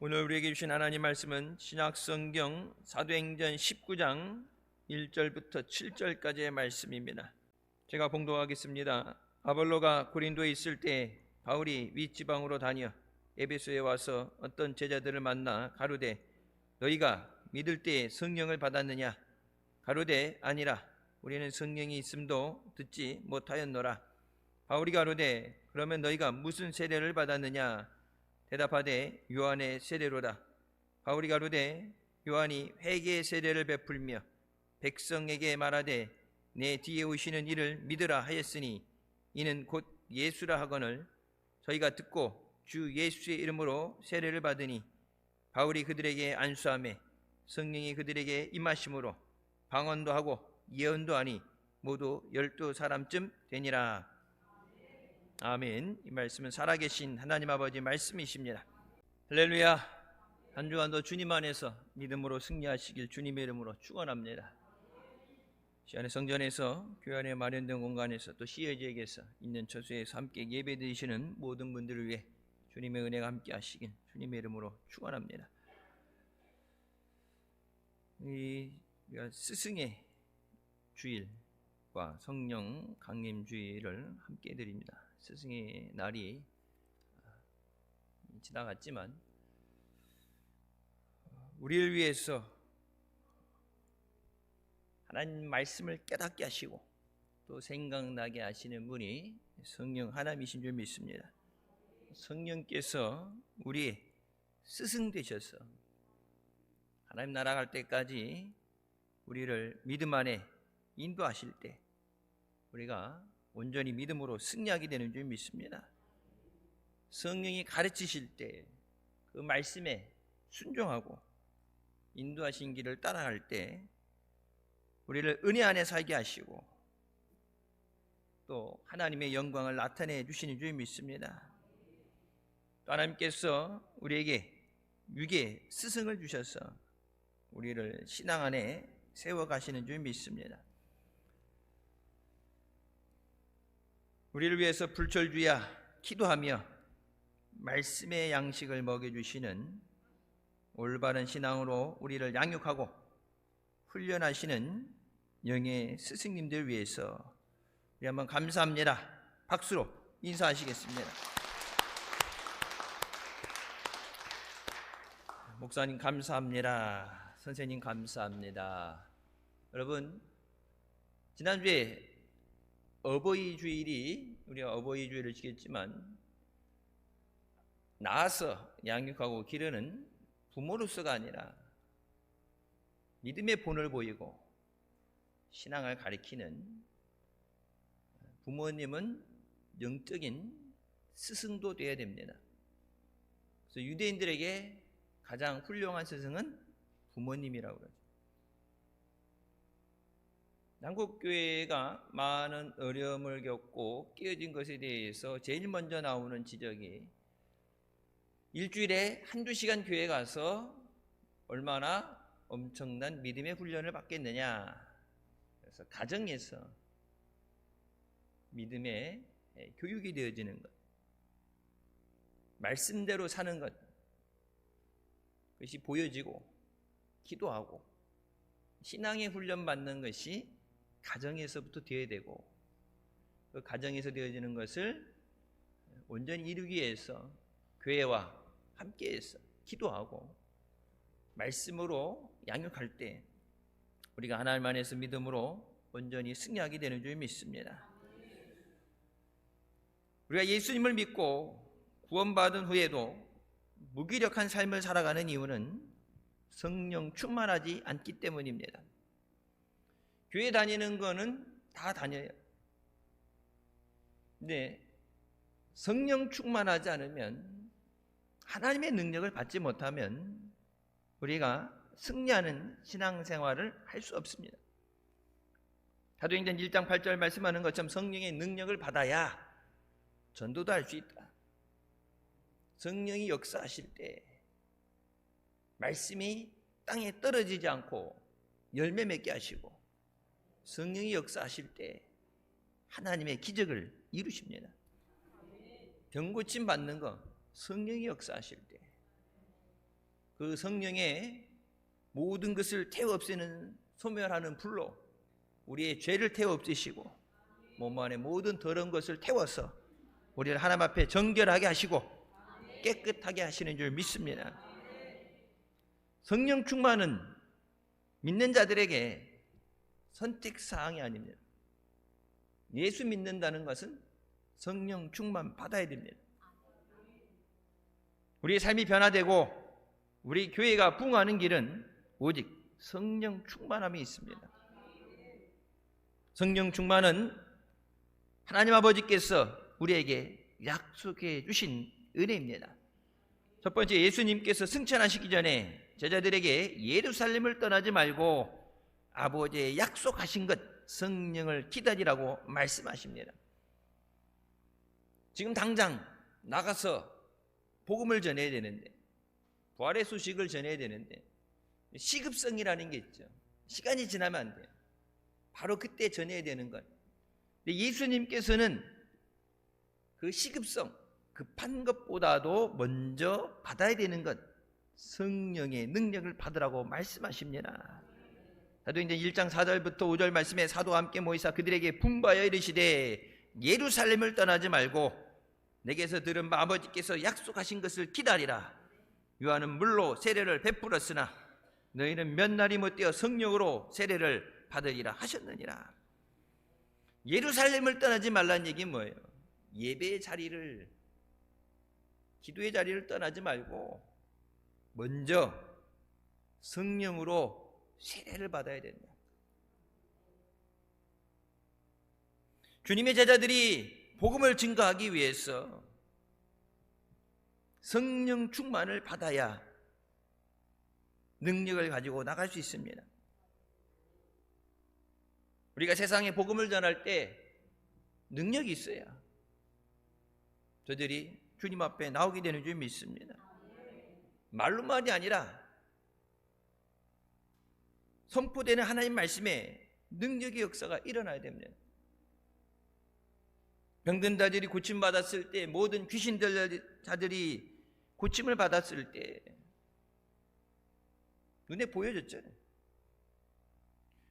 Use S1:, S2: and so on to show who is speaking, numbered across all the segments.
S1: 오늘 우리에게 주신 하나님 말씀은 신약성경 사도행전 19장 1절부터 7절까지의 말씀입니다. 제가 봉독하겠습니다. 아볼로가 고린도에 있을 때 바울이 윗지방으로 다녀 에베소에 와서 어떤 제자들을 만나 가로되 너희가 믿을 때에 성령을 받았느냐? 가로되 아니라 우리는 성령이 있음도 듣지 못하였노라. 바울이 가로되 그러면 너희가 무슨 세례를 받았느냐? 대답하되 요한의 세례로다. 바울이 가로되 요한이 회개의 세례를 베풀며 백성에게 말하되 내 뒤에 오시는 이를 믿으라 하였으니 이는 곧 예수라 하거늘 저희가 듣고 주 예수의 이름으로 세례를 받으니 바울이 그들에게 안수하매 성령이 그들에게 임하심으로 방언도 하고 예언도 하니 모두 12사람쯤 되니라. 아멘. 이 말씀은 살아계신 하나님 아버지 말씀이십니다. 할렐루야. 한 주간도 주님 안에서 믿음으로 승리하시길 주님의 이름으로 축원합니다. 시안의 성전에서 교회 안에 마련된 공간에서 또 시어지에게서 있는 처소에서 함께 예배드리시는 모든 분들을 위해 주님의 은혜가 함께 하시길 주님의 이름으로 축원합니다. 이 스승의 주일과 성령 강림 주일을 함께 드립니다. 스승의 날이 지나갔지만 우리를 위해서 하나님 말씀을 깨닫게 하시고 또 생각나게 하시는 분이 성령 하나님이신 줄 믿습니다. 성령께서 우리의 스승 되셔서 하나님 나라 갈 때까지 우리를 믿음 안에 인도하실 때 우리가 온전히 믿음으로 승리하게 되는 줄 믿습니다. 성령이 가르치실 때 그 말씀에 순종하고 인도하신 길을 따라갈 때 우리를 은혜 안에 살게 하시고 또 하나님의 영광을 나타내 주시는 줄 믿습니다. 또 하나님께서 우리에게 육의 스승을 주셔서 우리를 신앙 안에 세워가시는 줄 믿습니다. 우리를 위해서 불철주야 기도하며 말씀의 양식을 먹여주시는 올바른 신앙으로 우리를 양육하고 훈련하시는 영의 스승님들 위해서 우리 한번 감사합니다. 박수로 인사하시겠습니다. 목사님 감사합니다. 선생님 감사합니다. 여러분 지난주에 어버이 주일이 우리가 어버이 주일을 지켰지만 낳아서 양육하고 기르는 부모로서가 아니라 믿음의 본을 보이고 신앙을 가리키는 부모님은 영적인 스승도 되어야 됩니다. 그래서 유대인들에게 가장 훌륭한 스승은 부모님이라고 그러죠. 한국교회가 많은 어려움을 겪고 깨어진 것에 대해서 제일 먼저 나오는 지적이 일주일에 한두 시간 교회 가서 얼마나 엄청난 믿음의 훈련을 받겠느냐. 그래서 가정에서 믿음의 교육이 되어지는 것, 말씀대로 사는 것, 그것이 보여지고 기도하고 신앙의 훈련 받는 것이 가정에서부터 되어야 되고 그 가정에서 되어지는 것을 온전히 이루기 위해서 교회와 함께해서 기도하고 말씀으로 양육할 때 우리가 하나님 안에서 믿음으로 온전히 승리하게 되는 줄 믿습니다. 우리가 예수님을 믿고 구원받은 후에도 무기력한 삶을 살아가는 이유는 성령 충만하지 않기 때문입니다. 교회 다니는 거는 다 다녀요. 근데 성령 충만하지 않으면 하나님의 능력을 받지 못하면 우리가 승리하는 신앙생활을 할 수 없습니다. 사도행전 1장 8절 말씀하는 것처럼 성령의 능력을 받아야 전도도 할 수 있다. 성령이 역사하실 때 말씀이 땅에 떨어지지 않고 열매 맺게 하시고 성령이 역사하실 때 하나님의 기적을 이루십니다. 병고침 받는 거 성령이 역사하실 때 그 성령의 모든 것을 태워 없애는 소멸하는 불로 우리의 죄를 태워 없애시고 몸 안에 모든 더러운 것을 태워서 우리를 하나님 앞에 정결하게 하시고 깨끗하게 하시는 줄 믿습니다. 성령 충만은 믿는 자들에게 선택사항이 아닙니다. 예수 믿는다는 것은 성령 충만 받아야 됩니다. 우리의 삶이 변화되고 우리 교회가 부흥하는 길은 오직 성령 충만함이 있습니다. 성령 충만은 하나님 아버지께서 우리에게 약속해 주신 은혜입니다. 첫 번째, 예수님께서 승천하시기 전에 제자들에게 예루살렘을 떠나지 말고 아버지의 약속하신 것 성령을 기다리라고 말씀하십니다. 지금 당장 나가서 복음을 전해야 되는데, 부활의 소식을 전해야 되는데 시급성이라는 게 있죠. 시간이 지나면 안 돼요. 바로 그때 전해야 되는 것. 예수님께서는 그 시급성, 급한 것보다도 먼저 받아야 되는 것, 성령의 능력을 받으라고 말씀하십니다. 사도행전 1장 4절부터 5절 말씀에 사도와 함께 모이사 그들에게 분부하여 이르시되 예루살렘을 떠나지 말고 내게서 들은 바 아버지께서 약속하신 것을 기다리라. 요한은 물로 세례를 베풀었으나 너희는 몇 날이 못되어 성령으로 세례를 받으리라 하셨느니라. 예루살렘을 떠나지 말라는 얘기는 뭐예요? 예배의 자리를, 기도의 자리를 떠나지 말고 먼저 성령으로 세례를 받아야 된다. 주님의 제자들이 복음을 증거하기 위해서 성령 충만을 받아야 능력을 가지고 나갈 수 있습니다. 우리가 세상에 복음을 전할 때 능력이 있어야 저들이 주님 앞에 나오게 되는 줄 믿습니다. 말로만이 아니라 선포되는 하나님 말씀에 능력의 역사가 일어나야 됩니다. 병든 자들이 고침받았을 때, 모든 귀신 들린 자들이 고침을 받았을 때 눈에 보여졌잖아요.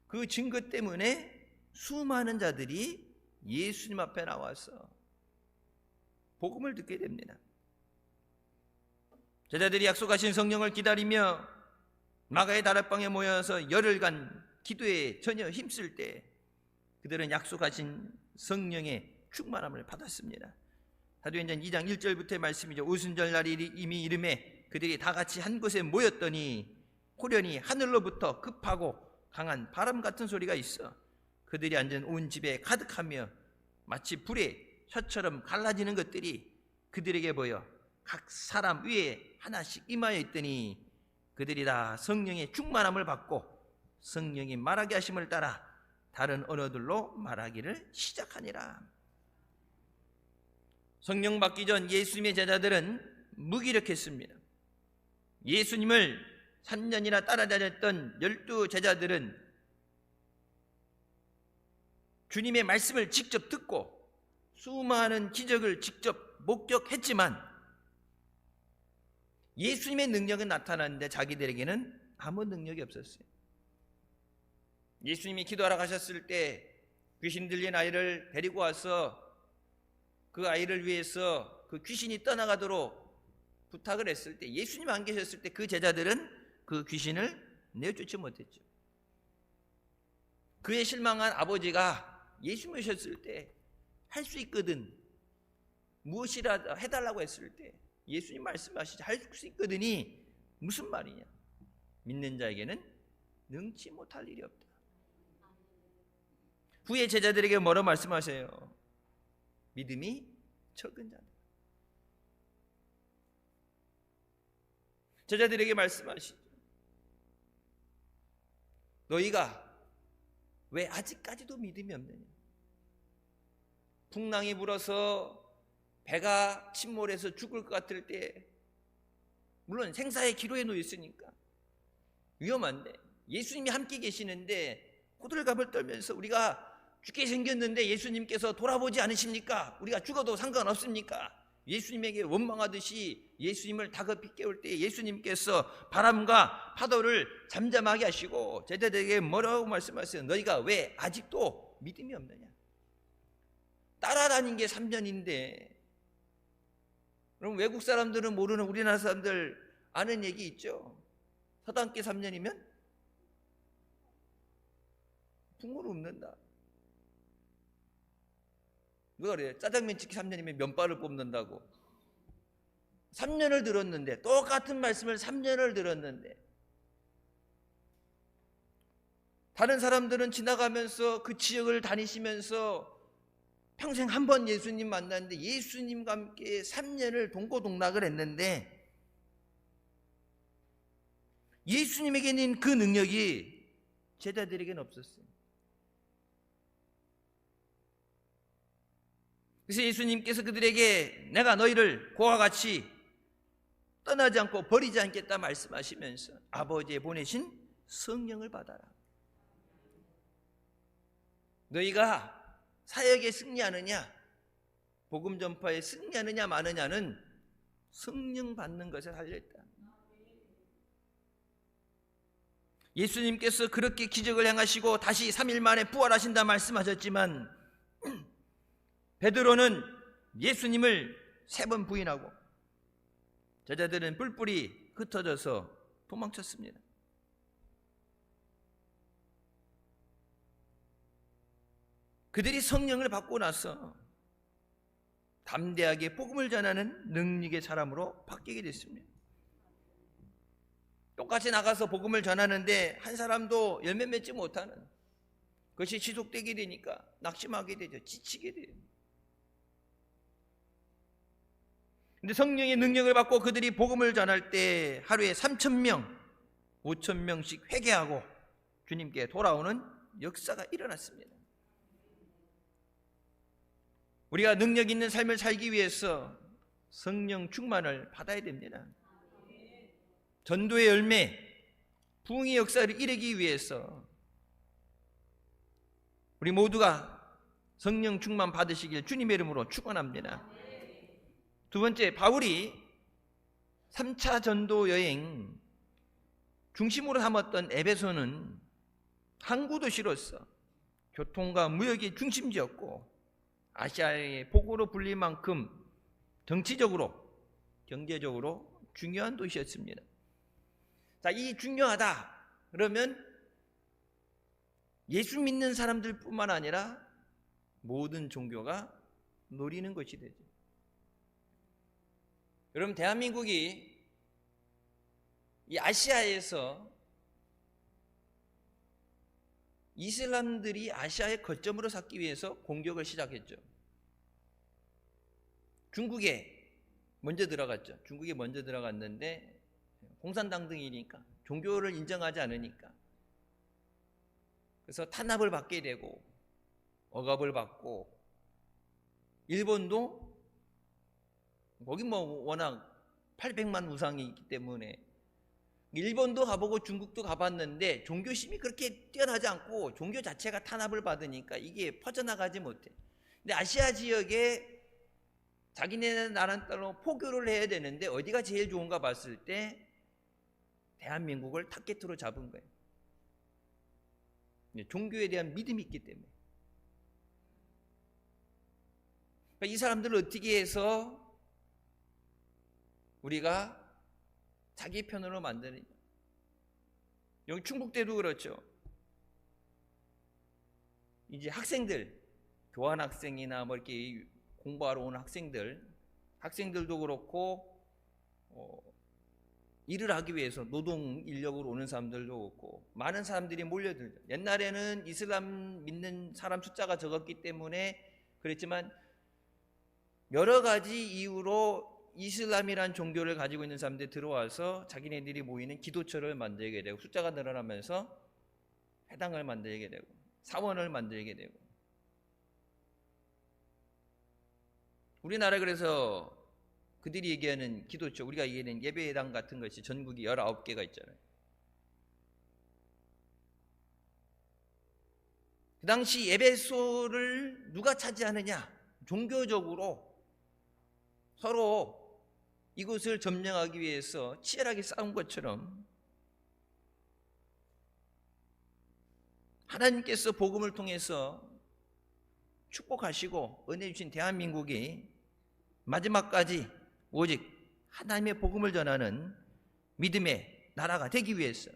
S1: 그 증거 때문에 수많은 자들이 예수님 앞에 나와서 복음을 듣게 됩니다. 제자들이 약속하신 성령을 기다리며 마가의 다락방에 모여서 열흘간 기도에 전혀 힘쓸 때 그들은 약속하신 성령의 충만함을 받았습니다. 사도행전 2장 1절부터의 말씀이죠. 오순절 날이 이미 이름에 그들이 다 같이 한 곳에 모였더니 호련히 하늘로부터 급하고 강한 바람 같은 소리가 있어 그들이 앉은 온 집에 가득하며 마치 불에 혀처럼 갈라지는 것들이 그들에게 보여 각 사람 위에 하나씩 임하여 있더니 그들이 다 성령의 충만함을 받고 성령이 말하게 하심을 따라 다른 언어들로 말하기를 시작하니라. 성령 받기 전 예수님의 제자들은 무기력했습니다. 예수님을 3년이나 따라다녔던 12 제자들은 주님의 말씀을 직접 듣고 수많은 기적을 직접 목격했지만 예수님의 능력은 나타났는데 자기들에게는 아무 능력이 없었어요. 예수님이 기도하러 가셨을 때 귀신 들린 아이를 데리고 와서 그 아이를 위해서 그 귀신이 떠나가도록 부탁을 했을 때 예수님 안 계셨을 때 그 제자들은 그 귀신을 내쫓지 못했죠. 그의 실망한 아버지가 예수 모셨을 때 할 수 있거든, 무엇이라도 해달라고 했을 때 예수님 말씀하시지 할 수 있거든이 무슨 말이냐? 믿는 자에게는 능치 못할 일이 없다. 후에 제자들에게 뭐라고 말씀하세요? 믿음이 적은 자들. 제자들에게 말씀하시죠. 너희가 왜 아직까지도 믿음이 없느냐? 풍랑이 불어서 배가 침몰해서 죽을 것 같을 때, 물론 생사의 기로에 놓여 있으니까 위험한데 예수님이 함께 계시는데 호들갑을 떨면서 우리가 죽게 생겼는데 예수님께서 돌아보지 않으십니까? 우리가 죽어도 상관없습니까? 예수님에게 원망하듯이 예수님을 다급히 깨울 때 예수님께서 바람과 파도를 잠잠하게 하시고 제자들에게 뭐라고 말씀하세요? 너희가 왜 아직도 믿음이 없느냐? 따라다닌 게 3년인데, 그럼 외국 사람들은 모르는 우리나라 사람들 아는 얘기 있죠? 서당계 3년이면 풍물을 읊는다. 누가 그래요? 짜장면 찍기 3년이면 면발을 뽑는다고. 3년을 들었는데, 똑같은 말씀을 3년을 들었는데, 다른 사람들은 지나가면서 그 지역을 다니시면서 평생 한 번 예수님 만났는데 예수님과 함께 3년을 동고동락을 했는데 예수님에게는 그 능력이 제자들에게는 없었어요. 그래서 예수님께서 그들에게 내가 너희를 고와 같이 떠나지 않고 버리지 않겠다 말씀하시면서 아버지의 보내신 성령을 받아라. 너희가 사역에 승리하느냐, 복음 전파에 승리하느냐 마느냐는 성령 받는 것에 달려있다. 예수님께서 그렇게 기적을 행하시고 다시 3일 만에 부활하신다 말씀하셨지만 베드로는 예수님을 3번 부인하고 제자들은 뿔뿔이 흩어져서 도망쳤습니다. 그들이 성령을 받고 나서 담대하게 복음을 전하는 능력의 사람으로 바뀌게 됐습니다. 똑같이 나가서 복음을 전하는데 한 사람도 열매 맺지 못하는 그것이 지속되게 되니까 낙심하게 되죠. 지치게 돼요. 근데 성령의 능력을 받고 그들이 복음을 전할 때 하루에 3,000명, 5,000명씩 회개하고 주님께 돌아오는 역사가 일어났습니다. 우리가 능력 있는 삶을 살기 위해서 성령 충만을 받아야 됩니다. 전도의 열매, 부흥의 역사를 이루기 위해서 우리 모두가 성령 충만 받으시길 주님의 이름으로 축원합니다. 두 번째, 바울이 3차 전도 여행 중심으로 삼았던 에베소는 항구 도시로서 교통과 무역의 중심지였고 아시아의 포구로 불릴 만큼 정치적으로, 경제적으로 중요한 도시였습니다. 자, 이 중요하다 그러면 예수 믿는 사람들뿐만 아니라 모든 종교가 노리는 것이 되죠. 여러분, 대한민국이 이 아시아에서 이슬람들이 아시아의 거점으로 삼기 위해서 공격을 시작했죠. 중국에 먼저 들어갔죠. 중국에 먼저 들어갔는데 공산당 등이니까 종교를 인정하지 않으니까 그래서 탄압을 받게 되고 억압을 받고 일본도 거기 워낙 800만 우상이 있기 때문에 일본도 가보고 중국도 가봤는데 종교심이 그렇게 뛰어나지 않고 종교 자체가 탄압을 받으니까 이게 퍼져나가지 못해. 근데 아시아 지역에 자기네 나라 따로 포교를 해야 되는데 어디가 제일 좋은가 봤을 때 대한민국을 타겟으로 잡은 거예요. 종교에 대한 믿음이 있기 때문에. 그러니까 이 사람들을 어떻게 해서 우리가 자기 편으로 만드느냐. 여기 충북 때도 그렇죠. 이제 학생들, 교환 학생이나 뭐 이렇게 공부하러 오는 학생들도 그렇고 일을 하기 위해서 노동 인력으로 오는 사람들도 그렇고 많은 사람들이 몰려들죠. 옛날에는 이슬람 믿는 사람 숫자가 적었기 때문에 그랬지만 여러 가지 이유로 이슬람이란 종교를 가지고 있는 사람들이 들어와서 자기네들이 모이는 기도처를 만들게 되고 숫자가 늘어나면서 회당을 만들게 되고 사원을 만들게 되고 우리나라 그래서 그들이 얘기하는 기도처, 우리가 얘기하는 예배당 같은 것이 전국이 19개가 있잖아요. 그 당시 에베소를 누가 차지하느냐? 종교적으로 서로 이곳을 점령하기 위해서 치열하게 싸운 것처럼 하나님께서 복음을 통해서 축복하시고 은혜 주신 대한민국이 마지막까지 오직 하나님의 복음을 전하는 믿음의 나라가 되기 위해서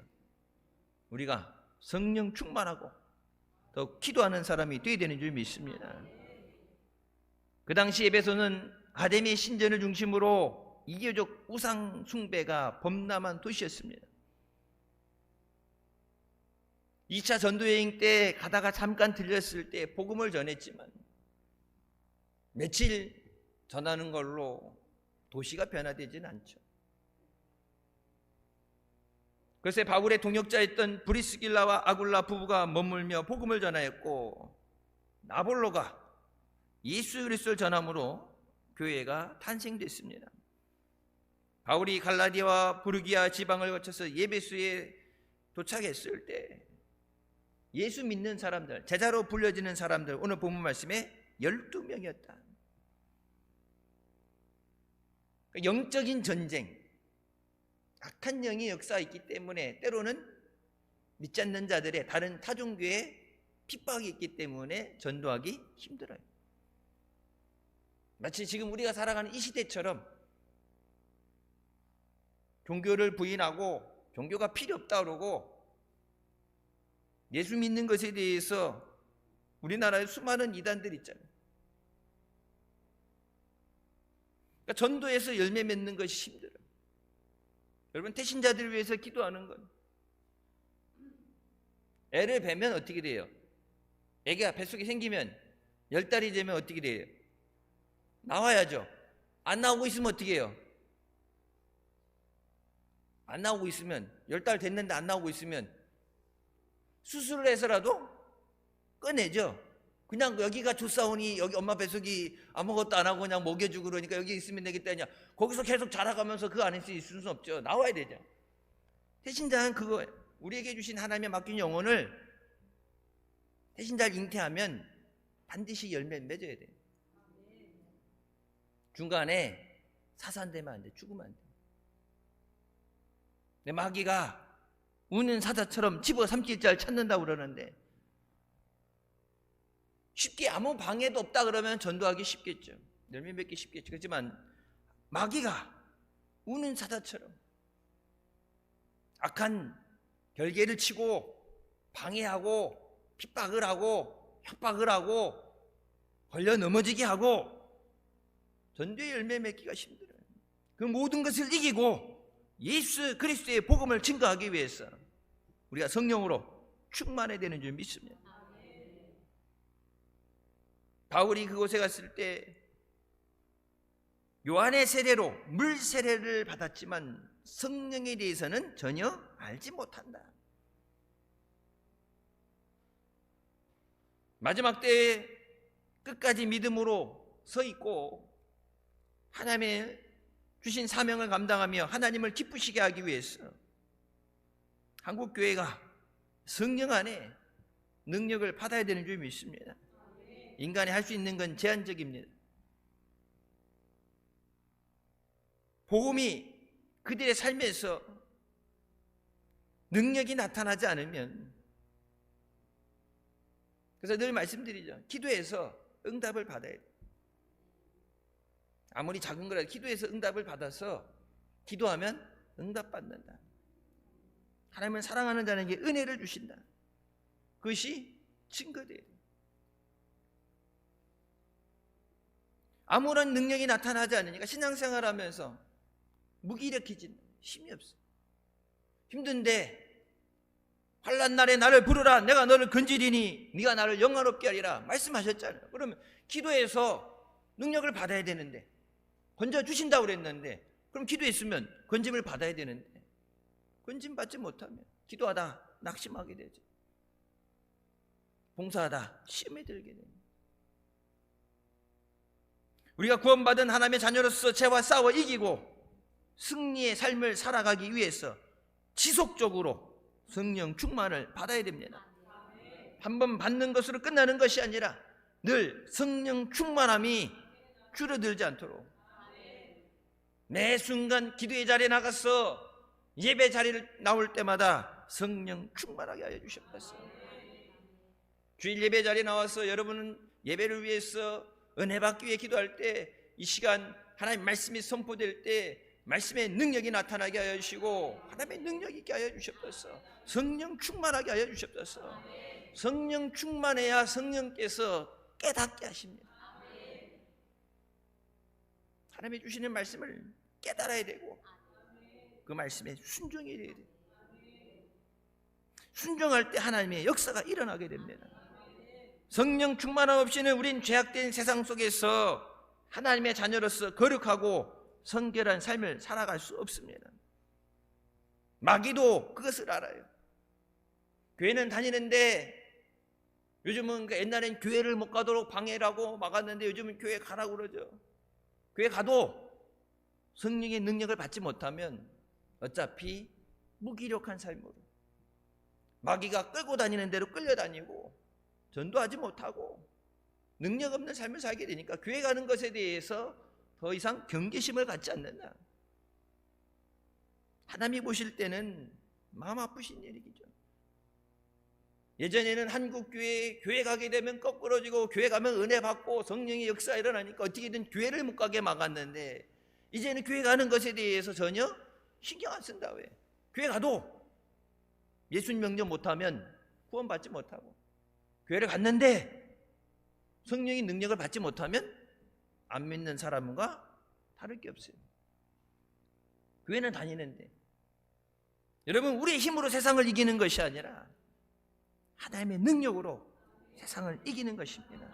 S1: 우리가 성령 충만하고 더 기도하는 사람이 되어야 되는 줄 믿습니다. 그 당시 에베소는 아데미 신전을 중심으로 이교적 우상 숭배가 범람한 도시였습니다. 2차 전도여행 때 가다가 잠깐 들렸을 때 복음을 전했지만 며칠 전하는 걸로 도시가 변화되지는 않죠. 그래서 바울의 동역자였던 브리스길라와 아굴라 부부가 머물며 복음을 전하였고 나볼로가 예수 그리스도를 전함으로 교회가 탄생됐습니다. 바울이 갈라디아와 부르기아 지방을 거쳐서 예배소에 도착했을 때 예수 믿는 사람들, 제자로 불려지는 사람들, 오늘 본문 말씀에 12명이었다. 영적인 전쟁, 악한 영이 역사있기 때문에 때로는 믿지 않는 자들의 다른 타종교에 핍박이 있기 때문에 전도하기 힘들어요. 마치 지금 우리가 살아가는 이 시대처럼 종교를 부인하고 종교가 필요 없다 그러고 예수 믿는 것에 대해서 우리나라에 수많은 이단들 있잖아요. 그러니까 전도에서 열매 맺는 것이 힘들어요. 여러분, 태신자들을 위해서 기도하는 건 애를 뵈면 어떻게 돼요? 애가 뱃속에 생기면 10달이 되면 어떻게 돼요? 나와야죠. 안 나오고 있으면 어떻게 해요? 안 나오고 있으면 10달 됐는데 안 나오고 있으면 수술을 해서라도 꺼내죠. 그냥 여기가 좋사오니 여기 엄마 뱃속이 아무것도 안 하고 그냥 먹여주고 그러니까 여기 있으면 되겠다. 그냥 거기서 계속 자라가면서 그 안에서 있을 수는 없죠. 나와야 되죠. 태신자는 그거 우리에게 주신 하나님의 맡긴 영혼을 태신자를 잉태하면 반드시 열매 맺어야 돼요. 중간에 사산되면 안 돼. 죽으면 안 돼. 내 마귀가 우는 사자처럼 집어삼킬 자를 찾는다고 그러는데 쉽게 아무 방해도 없다 그러면 전도하기 쉽겠죠. 열매 맺기 쉽겠죠. 그렇지만 마귀가 우는 사자처럼 악한 결계를 치고 방해하고 핍박을 하고 협박을 하고 걸려 넘어지게 하고 전도의 열매 맺기가 힘들어요. 그 모든 것을 이기고 예수 그리스도의 복음을 증거하기 위해서 우리가 성령으로 충만해야 되는 줄 믿습니다. 바울이 그곳에 갔을 때 요한의 세례로 물 세례를 받았지만 성령에 대해서는 전혀 알지 못한다. 마지막 때에 끝까지 믿음으로 서 있고 하나님의 주신 사명을 감당하며 하나님을 기쁘시게 하기 위해서 한국교회가 성령 안에 능력을 받아야 되는 줄 믿습니다. 인간이 할 수 있는 건 제한적입니다. 복음이 그들의 삶에서 능력이 나타나지 않으면, 그래서 늘 말씀드리죠. 기도해서 응답을 받아야 돼요. 아무리 작은 거라도 기도해서 응답을 받아서 기도하면 응답받는다. 하나님을 사랑하는 자에게 은혜를 주신다. 그것이 증거돼요. 아무런 능력이 나타나지 않으니까 신앙생활하면서 무기력해진다. 힘이 없어. 힘든데 환난 날에 나를 부르라. 내가 너를 건지리니 네가 나를 영화롭게 하리라 말씀하셨잖아요. 그러면 기도해서 능력을 받아야 되는데, 건져주신다고 그랬는데, 그럼 기도했으면 건짐을 받아야 되는데 건짐 받지 못하면 기도하다 낙심하게 되죠. 봉사하다 시험에 들게 됩니다. 우리가 구원받은 하나님의 자녀로서 죄와 싸워 이기고 승리의 삶을 살아가기 위해서 지속적으로 성령 충만을 받아야 됩니다. 한번 받는 것으로 끝나는 것이 아니라 늘 성령 충만함이 줄어들지 않도록 매 순간 기도의 자리에 나가서 예배 자리를 나올 때마다 성령 충만하게 하여 주셨소. 주일 예배 자리에 나와서 여러분은 예배를 위해서 은혜 받기 위해 기도할 때 이 시간 하나님 말씀이 선포될 때 말씀의 능력이 나타나게 하여 주시고 하나님의 능력이 있게 하여 주셨소. 성령 충만하게 하여 주셨소. 성령 충만해야 성령께서 깨닫게 하십니다. 하나님이 주시는 말씀을 깨달아야 되고 그 말씀에 순종해야 돼요. 순종할 때 하나님의 역사가 일어나게 됩니다. 성령 충만함 없이는 우린 죄악된 세상 속에서 하나님의 자녀로서 거룩하고 성결한 삶을 살아갈 수 없습니다. 마귀도 그것을 알아요. 교회는 다니는데 요즘은 옛날엔 교회를 못 가도록 방해를 하고 막았는데 요즘은 교회 가라고 그러죠. 교회 가도 성령의 능력을 받지 못하면 어차피 무기력한 삶으로 마귀가 끌고 다니는 대로 끌려다니고 전도하지 못하고 능력 없는 삶을 살게 되니까 교회 가는 것에 대해서 더 이상 경계심을 갖지 않는다. 하나님이 보실 때는 마음 아프신 일이죠. 예전에는 한국 교회 가게 되면 거꾸러지고 교회 가면 은혜 받고 성령의 역사 일어나니까 어떻게든 교회를 못 가게 막았는데 이제는 교회 가는 것에 대해서 전혀 신경 안 쓴다. 왜? 교회 가도 예수님 명령 못하면 구원받지 못하고 교회를 갔는데 성령의 능력을 받지 못하면 안 믿는 사람과 다를 게 없어요. 교회는 다니는데 여러분 우리의 힘으로 세상을 이기는 것이 아니라 하나님의 능력으로 세상을 이기는 것입니다.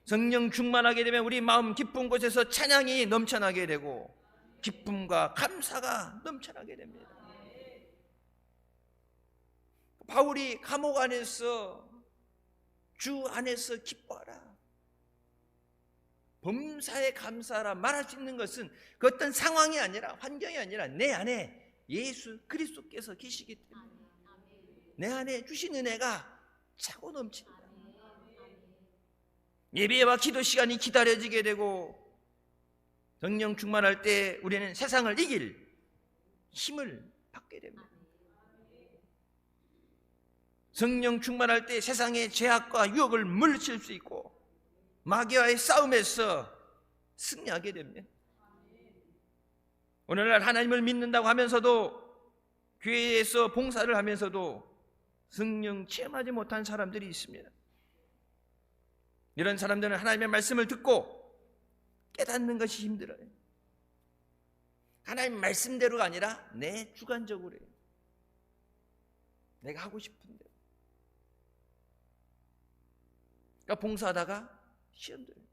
S1: 성령 충만하게 되면 우리 마음 깊은 곳에서 찬양이 넘쳐나게 되고 기쁨과 감사가 넘쳐나게 됩니다. 바울이 감옥 안에서 주 안에서 기뻐하라, 범사에 감사하라 말할 수 있는 것은 그 어떤 상황이 아니라 환경이 아니라 내 안에 예수 그리스도께서 계시기 때문에 내 안에 주신 은혜가 차고 넘칩니다. 예배와 기도 시간이 기다려지게 되고 성령 충만할 때 우리는 세상을 이길 힘을 받게 됩니다. 성령 충만할 때 세상의 죄악과 유혹을 물리칠 수 있고 마귀와의 싸움에서 승리하게 됩니다. 오늘날 하나님을 믿는다고 하면서도 교회에서 봉사를 하면서도 성령 체험하지 못한 사람들이 있습니다. 이런 사람들은 하나님의 말씀을 듣고 깨닫는 것이 힘들어요. 하나님 말씀대로가 아니라 내 주관적으로 해요. 내가 하고 싶은 대로. 그러니까 봉사하다가 시험 들어요.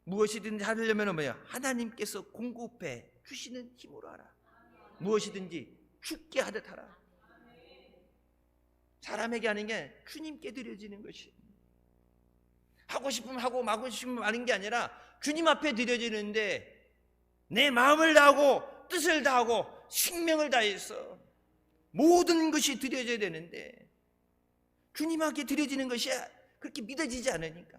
S1: 무엇이든지 하려면 뭐야? 하나님께서 공급해 주시는 힘으로 하라. 무엇이든지 죽게 하듯 하라. 사람에게 하는 게 주님께 드려지는 것이. 하고 싶으면 하고 마고 싶으면 마는 게 아니라 주님 앞에 드려지는데 내 마음을 다하고 뜻을 다하고 생명을 다해서 모든 것이 드려져야 되는데 주님에게 드려지는 것이 그렇게 믿어지지 않으니까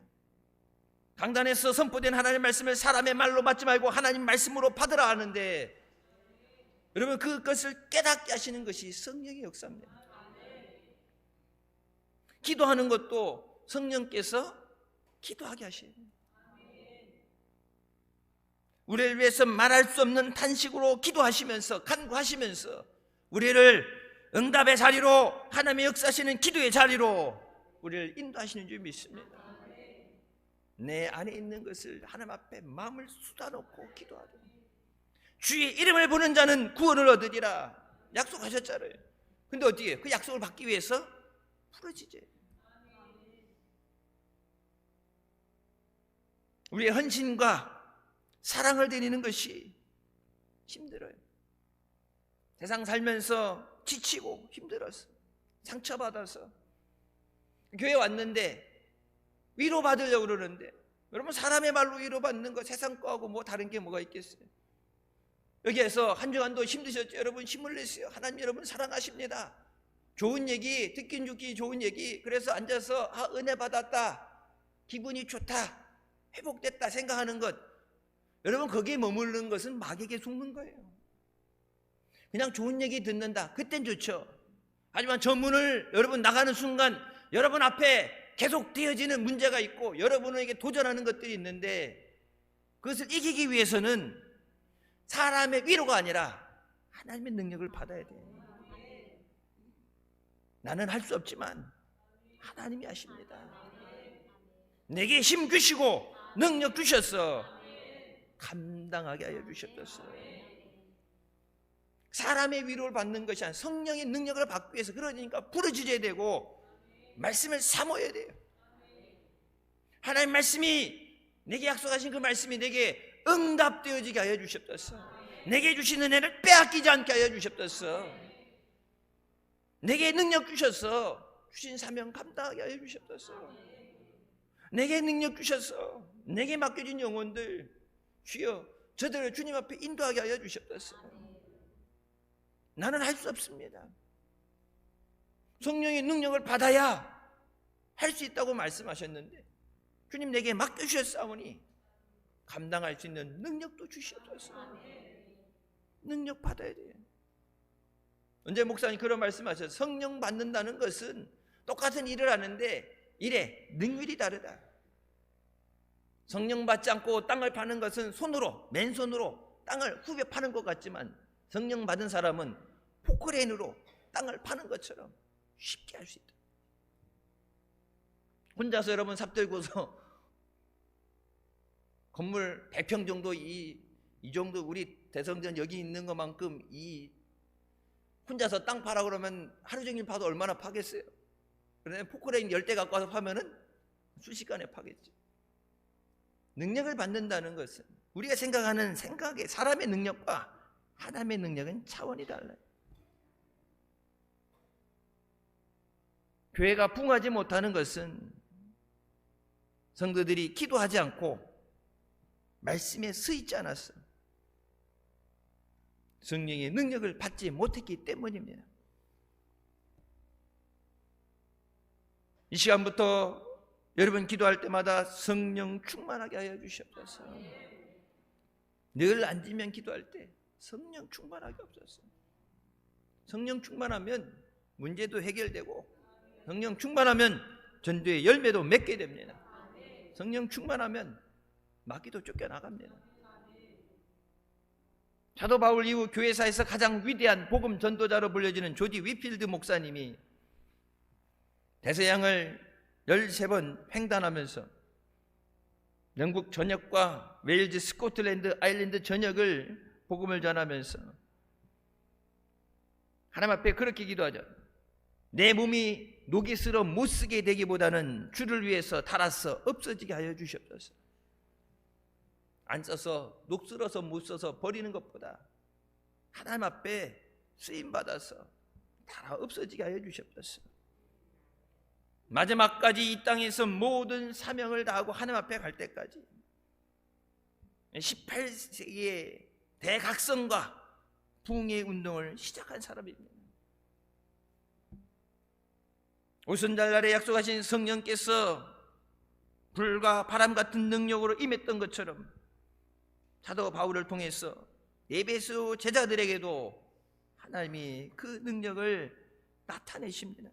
S1: 강단에서 선포된 하나님의 말씀을 사람의 말로 받지 말고 하나님 말씀으로 받으라 하는데 여러분 그것을 깨닫게 하시는 것이 성령의 역사입니다. 기도하는 것도 성령께서 기도하게 하셔야 됩니다. 우리를 위해서 말할 수 없는 탄식으로 기도하시면서 간구하시면서 우리를 응답의 자리로 하나님의 역사하시는 기도의 자리로 우리를 인도하시는 줄 믿습니다. 내 안에 있는 것을 하나님 앞에 마음을 쏟아놓고 기도하라. 주의 이름을 부르는 자는 구원을 얻으리라 약속하셨잖아요. 근데 어떻게 해요? 그 약속을 받기 위해서 부르짖어요. 우리의 헌신과 사랑을 드리는 것이 힘들어요. 세상 살면서 지치고 힘들어서 상처받아서 교회 왔는데 위로받으려고 그러는데 여러분 사람의 말로 위로받는 거 세상 거하고 뭐 다른 게 뭐가 있겠어요? 여기에서 한 주간도 힘드셨죠? 여러분 힘을 내세요. 하나님 여러분 사랑하십니다. 좋은 얘기 듣긴 듣기 좋은 얘기 그래서 앉아서 은혜 받았다 기분이 좋다 회복됐다 생각하는 것 여러분, 거기에 머무르는 것은 마귀에게 속는 거예요. 그냥 좋은 얘기 듣는다, 그땐 좋죠. 하지만 저 문을 여러분 나가는 순간 여러분 앞에 계속 되어지는 문제가 있고 여러분에게 도전하는 것들이 있는데, 그것을 이기기 위해서는 사람의 위로가 아니라 하나님의 능력을 받아야 돼요. 나는 할 수 없지만 하나님이 하십니다. 내게 힘 주시고 능력 주셔서 감당하게 하여 주셨어요. 사람의 위로를 받는 것이 아니라 성령의 능력을 받기 위해서, 그러니까 부르짖어야 되고 말씀을 사모해야 돼요. 하나님 말씀이, 내게 약속하신 그 말씀이 내게 응답되어지게 하여 주셨소서. 내게 주신 은혜를 빼앗기지 않게 하여 주셨소서. 내게 능력 주셔서 주신 사명 감당하게 하여 주셨소서. 내게 능력 주셔서 내게 맡겨진 영혼들, 주여 저들을 주님 앞에 인도하게 하여 주셨소서. 나는 할 수 없습니다. 성령의 능력을 받아야 할 수 있다고 말씀하셨는데, 주님 내게 맡겨주셨사오니 감당할 수 있는 능력도 주시옵소서. 능력 받아야 돼요. 언제 목사님 그런 말씀하셨어요. 성령 받는다는 것은 똑같은 일을 하는데 일의 능률이 다르다. 성령 받지 않고 땅을 파는 것은 손으로, 맨손으로 땅을 후벼 파는 것 같지만, 성령 받은 사람은 포크레인으로 땅을 파는 것처럼 쉽게 할 수 있다. 혼자서 여러분 삽들고서 건물 100평 정도, 이 정도 우리 대성전 여기 있는 것만큼 이 혼자서 땅 파라 그러면 하루 종일 파도 얼마나 파겠어요? 그런데 포크레인 10대 갖고 와서 파면은 순식간에 파겠죠. 능력을 받는다는 것은 우리가 생각하는 생각의 사람의 능력과 하나님의 능력은 차원이 달라요. 교회가 부흥하지 못하는 것은 성도들이 기도하지 않고 말씀에 서 있지 않았어. 성령의 능력을 받지 못했기 때문입니다. 이 시간부터 여러분 기도할 때마다 성령 충만하게 하여 주시옵소서. 늘 앉으면 기도할 때 성령 충만하게 없었어. 성령 충만하면 문제도 해결되고, 성령 충만하면 전도의 열매도 맺게 됩니다. 성령 충만하면 마귀도 쫓겨나갑니다. 사도 바울 이후 교회사에서 가장 위대한 복음 전도자로 불려지는 조지 위필드 목사님이 대서양을 13번 횡단하면서 영국 전역과 웨일즈, 스코틀랜드, 아일랜드 전역을 복음을 전하면서 하나님 앞에 그렇게 기도하죠. 내 몸이 녹이 쓸어 못 쓰게 되기보다는 주를 위해서 달아서 없어지게 하여 주시옵소서. 안 써서 녹 쓸어서 못 써서 버리는 것보다 하나님 앞에 쓰임받아서 달아 없어지게 하여 주시옵소서. 마지막까지 이 땅에서 모든 사명을 다하고 하나님 앞에 갈 때까지 18세기의 대각성과 부흥의 운동을 시작한 사람입니다. 오순절날에 약속하신 성령께서 불과 바람 같은 능력으로 임했던 것처럼 사도 바울을 통해서 에베소 제자들에게도 하나님이 그 능력을 나타내십니다.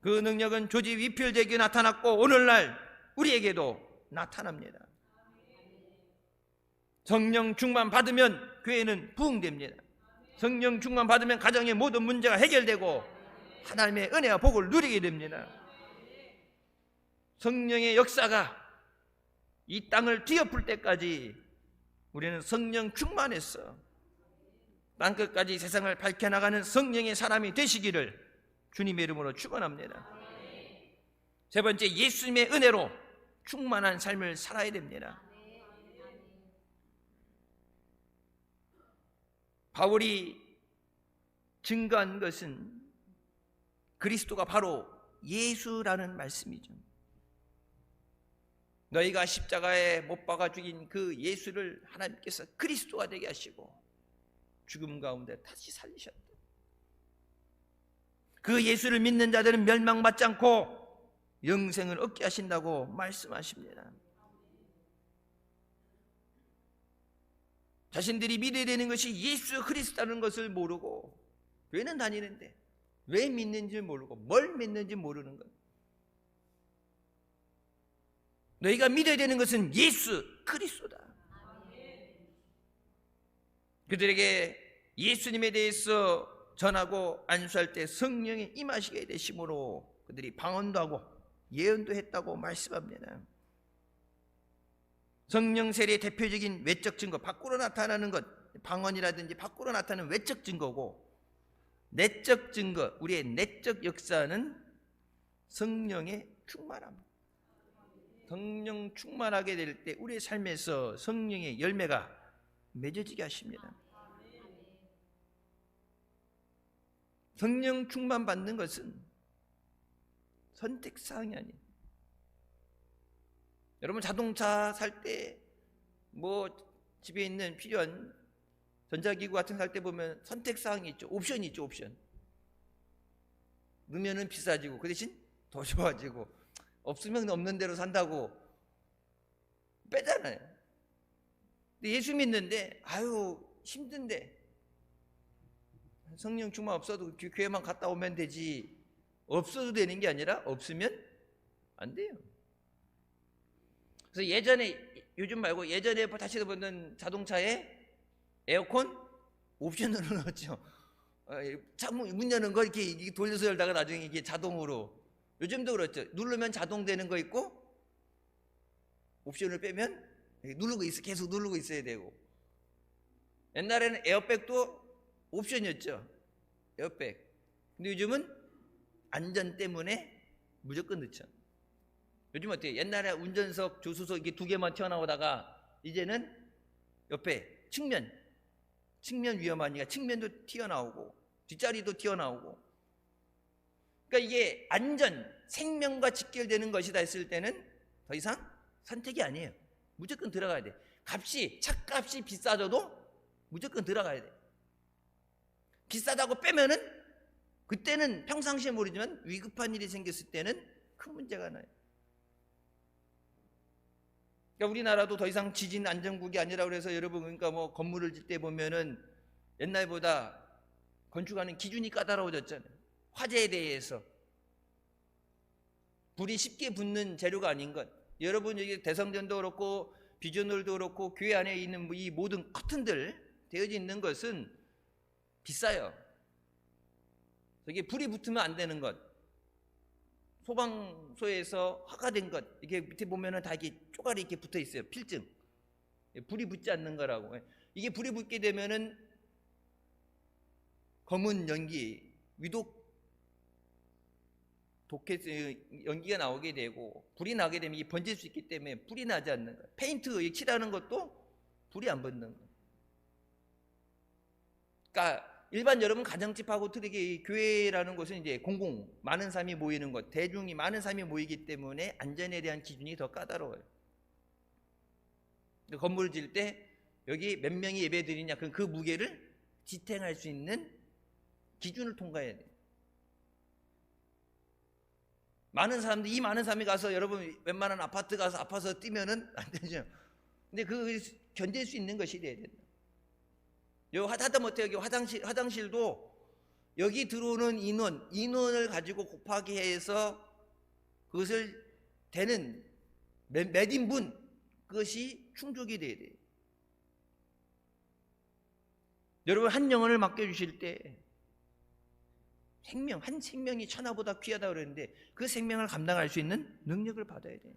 S1: 그 능력은 조지 위필드에게 나타났고 오늘날 우리에게도 나타납니다. 성령 충만 받으면 교회는 부흥됩니다. 성령 충만 받으면 가정의 모든 문제가 해결되고 하나님의 은혜와 복을 누리게 됩니다. 성령의 역사가 이 땅을 뒤엎을 때까지 우리는 성령 충만해서 땅끝까지 세상을 밝혀나가는 성령의 사람이 되시기를 주님의 이름으로 축원합니다. 세 번째, 예수님의 은혜로 충만한 삶을 살아야 됩니다. 바울이 증거한 것은 그리스도가 바로 예수라는 말씀이죠. 너희가 십자가에 못 박아 죽인 그 예수를 하나님께서 그리스도가 되게 하시고 죽음 가운데 다시 살리셨다. 그 예수를 믿는 자들은 멸망받지 않고 영생을 얻게 하신다고 말씀하십니다. 자신들이 믿어야 되는 것이 예수 그리스도라는 것을 모르고 교회는 다니는데 왜 믿는지 모르고 뭘 믿는지 모르는 것. 너희가 믿어야 되는 것은 예수 그리스도다. 그들에게 예수님에 대해서 전하고 안수할 때 성령이 임하시게 되심으로 그들이 방언도 하고 예언도 했다고 말씀합니다. 성령 세례의 대표적인 외적 증거, 밖으로 나타나는 것, 방언이라든지 밖으로 나타나는 외적 증거고, 내적 증거, 우리의 내적 역사는 성령의 충만함. 성령 충만하게 될 때 우리의 삶에서 성령의 열매가 맺어지게 하십니다. 성령 충만 받는 것은 선택사항이 아니에요. 여러분 자동차 살 때 뭐 집에 있는 필요한 전자기구 같은 거 살 때 보면 선택사항이 있죠. 옵션이 있죠. 옵션. 넣으면 비싸지고 그 대신 더 좋아지고, 없으면 없는 대로 산다고 빼잖아요. 근데 예수 믿는데 아유 힘든데 성령 충만 없어도 교회만 갔다 오면 되지, 없어도 되는 게 아니라 없으면 안 돼요. 그래서 예전에, 요즘 말고 예전에 다시 보는 자동차에 에어컨 옵션으로 넣었죠. 문 여는 거 이렇게 돌려서 열다가 나중에 이게 자동으로. 요즘도 그렇죠. 누르면 자동되는 거 있고 옵션을 빼면 누르고 있어, 계속 누르고 있어야 되고. 옛날에는 에어백도 옵션이었죠. 에어백. 근데 요즘은 안전 때문에 무조건 넣죠. 요즘 어때요? 옛날에 운전석, 조수석 이게 두 개만 튀어나오다가 이제는 옆에 측면 위험하니까 측면도 튀어나오고 뒷자리도 튀어나오고. 그러니까 이게 안전, 생명과 직결되는 것이다 했을 때는 더 이상 선택이 아니에요. 무조건 들어가야 돼. 차값이 비싸져도 무조건 들어가야 돼. 비싸다고 빼면은 그때는 평상시에 모르지만 위급한 일이 생겼을 때는 큰 문제가 나요. 그러니까 우리나라도 더 이상 지진 안전국이 아니라 그래서 여러분, 그러니까 뭐 건물을 짓 때 보면은 옛날보다 건축하는 기준이 까다로워졌잖아요. 화재에 대해서 불이 쉽게 붙는 재료가 아닌 것. 여러분 여기 대성전도 그렇고 비전홀도 그렇고 교회 안에 있는 이 모든 커튼들 되어져 있는 것은 비싸요. 이게 불이 붙으면 안 되는 것, 소방서에서 허가된 것, 이게 밑에 보면은 다 이렇게 쪼가리 이렇게 붙어 있어요. 필증. 불이 붙지 않는 거라고. 이게 불이 붙게 되면은 검은 연기, 독해 연기가 나오게 되고, 불이 나게 되면 이게 번질 수 있기 때문에 불이 나지 않는 거예요. 페인트 칠하는 것도 불이 안 붙는 거예요. 그러니까 일반 여러분 가정집하고 틀리게 교회라는 곳은 이제 많은 사람이 모이는 곳, 대중이 많은 사람이 모이기 때문에 안전에 대한 기준이 더 까다로워요. 건물을 지을 때 여기 몇 명이 예배드리냐, 그 무게를 지탱할 수 있는 기준을 통과해야 돼요. 많은 사람이 가서 여러분 웬만한 아파트 가서 아파서 뛰면은 안 되죠. 근데 그 견딜 수 있는 것이 돼야 된다. 하다못해 여기 화장실도 여기 들어오는 인원을 가지고 곱하기 해서 그것을 되는 몇 인분, 그것이 충족이 돼야 돼요. 여러분 한 영혼을 맡겨주실 때 한 생명이 천하보다 귀하다고 그러는데 그 생명을 감당할 수 있는 능력을 받아야 돼요.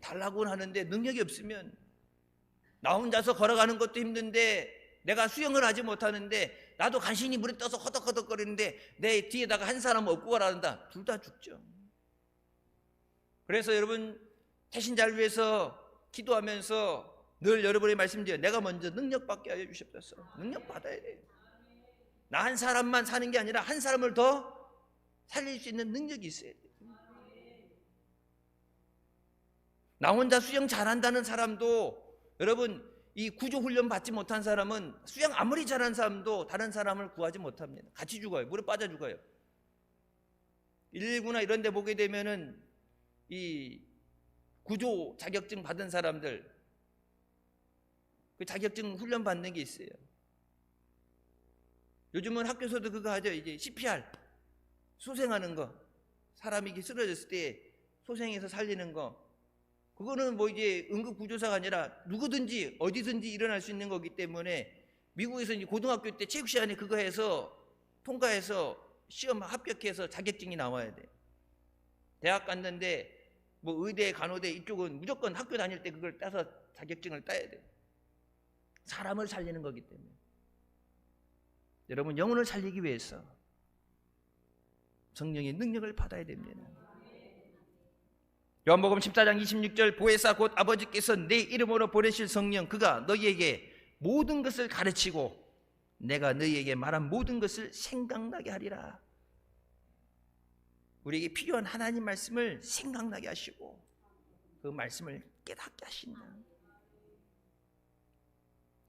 S1: 달라고는 하는데 능력이 없으면, 나 혼자서 걸어가는 것도 힘든데 내가 수영을 하지 못하는데 나도 간신히 물에 떠서 허덕허덕거리는데 내 뒤에다가 한 사람 업고 가라 한다. 둘 다 죽죠. 그래서 여러분 태신자를 위해서 기도하면서 늘 여러분의 말씀드려요. 내가 먼저 능력 받게 하여 주시옵소서. 능력 받아야 돼요. 나 한 사람만 사는 게 아니라 한 사람을 더 살릴 수 있는 능력이 있어야 돼요. 나 혼자 수영 잘한다는 사람도, 여러분 이 구조훈련 받지 못한 사람은 수영 아무리 잘하는 사람도 다른 사람을 구하지 못합니다. 같이 죽어요. 물에 빠져 죽어요. 119나 이런 데 보게 되면은 이 구조 자격증 받은 사람들, 그 자격증 훈련 받는 게 있어요. 요즘은 학교에서도 그거 하죠. 이제 CPR, 소생하는 거. 사람이 이렇게 쓰러졌을 때 소생해서 살리는 거. 그거는 뭐 이제 응급구조사가 아니라 누구든지 어디든지 일어날 수 있는 거기 때문에 미국에서 이제 고등학교 때 체육 시간에 그거 해서 통과해서 시험 합격해서 자격증이 나와야 돼. 대학 갔는데 뭐 의대, 간호대 이쪽은 무조건 학교 다닐 때 그걸 따서 자격증을 따야 돼. 사람을 살리는 거기 때문에. 여러분, 영혼을 살리기 위해서 성령의 능력을 받아야 됩니다. 요한복음 14장 26절, 보혜사 곧 아버지께서 내 이름으로 보내실 성령, 그가 너희에게 모든 것을 가르치고 내가 너희에게 말한 모든 것을 생각나게 하리라. 우리에게 필요한 하나님 말씀을 생각나게 하시고 그 말씀을 깨닫게 하신다.